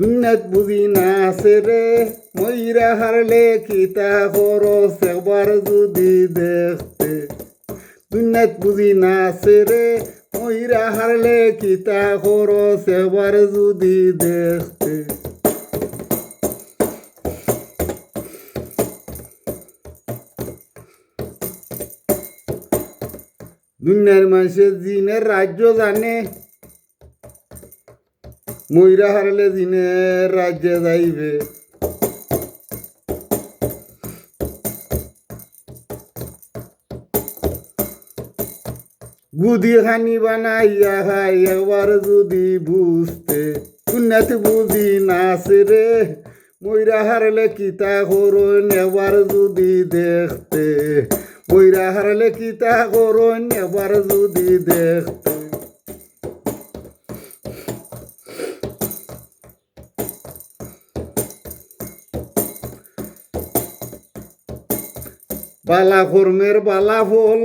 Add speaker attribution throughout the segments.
Speaker 1: দুনিয়াত বুঝি না আছে রে ময়রা হারলে কিতা খরচ একবার যদি দেখতে দুনিয়াত বুঝি না আছে রে ময়রা হারলে কিতা খরচ একবার যদি দেখতে দুনিয়ার মানুষের জিনের রাজ্য জানে ময়রা হারলে জিনের রাজ্যে যাইবে গুদি খানি বানাইয়া খাই একবার যদি বুঝতে দুনিয়াতে বুঝি নাছে রে ময়রা হারলে কিতা করুন একবার যদি দেখতে ময়রা হারলে কিতা করুন একবার যদি দেখতে বালা কর্মের বালা ফল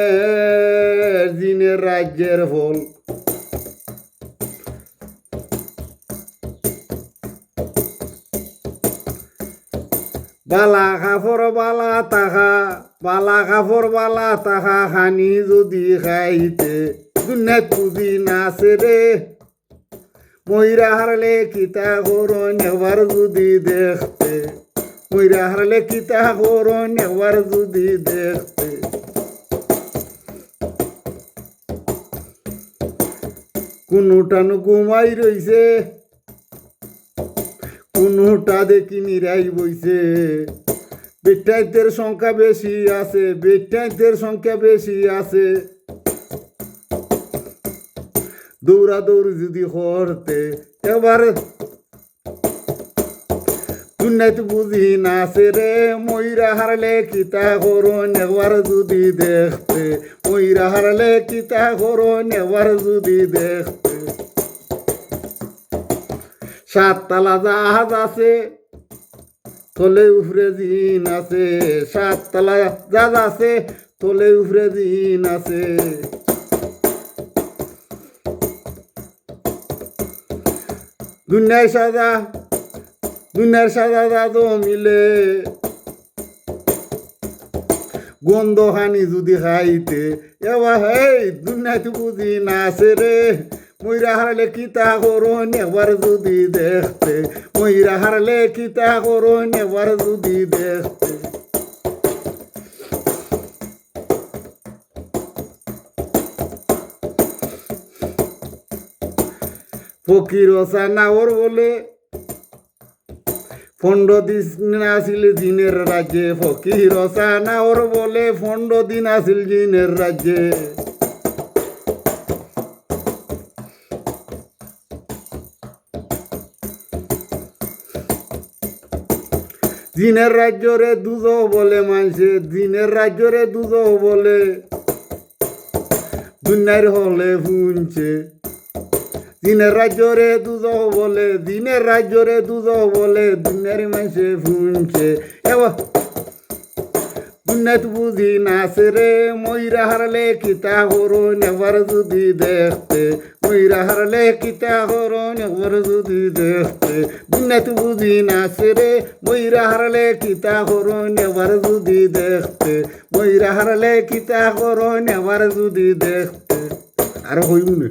Speaker 1: কুখামের জিনের রাজ্যের ফল বালা কাপড় বালা তাহা বালা কাপড় বালা তাহা খানি যদি খাইতে দুনিয়াত বুঝি নাছে রে ময়রা হারলে কিতা করুন একবার যদি দেখতে ময়রা হারলে কিতা করুন একবার যদি দেখতে কোনোটানো ঘুমাই রইছে কোনোটা দেখি নিরাই বইছে বেটাইতের সংখ্যা বেশি আছে বেটাইতের সংখ্যা বেশি আছে দৌড়াদৌড়ি যদি করতে এবার দুনিয়াতে বুঝি নাছে রে ময়রা হারলে কিতা করুন একবার যদি দেখতে ময়রা হারলে কিতা করুন একবার যদি দেখতে সাততলা জাহাজ আছে তলে উফরে জিন আছে সাততলা জাহাজ আছে তলে উফরে জিন আছে দুনিয়ার সাদা দাদু মিলে গন্ধ হানি যদি খাইতে এবার এই দুনিয়াতে বুঝি নাছে রে ময়রা হারলে কিতা করুন একবার যদি দেখতে ময়রা হারলে কিতা করুন একবার যদি দেখতে ফকির নাওর বলে 15 দিন আসিল জিনের রাজ্যে ফকির নাওর বলে 15 দিন আসিল জিনের রাজ্যে জিনের রাজ্যরে দুজ বলে মানছে জিনের রাজ্যরে দুজ বলে দুনিয়ার হলে শুনছে দিনের রাজ্যরে দুজ বলে দিনের রাজ্যরে দুজ বলে দুনিয়ার মানুষে শুনছে এবার দুনিয়াত বুঝি নাছে রে ময়রা হারলে কিতা করুন একবার যদি দেখতে ময়রা হারলে কিতা করুন একবার যদি দেখতে দুনিয়াত বুঝি নাছে রে ময়রা হারলে কিতা করুন একবার যদি দেখতে ময়রা হারলে কিতা করুন একবার যদি দেখতে আর হইব না।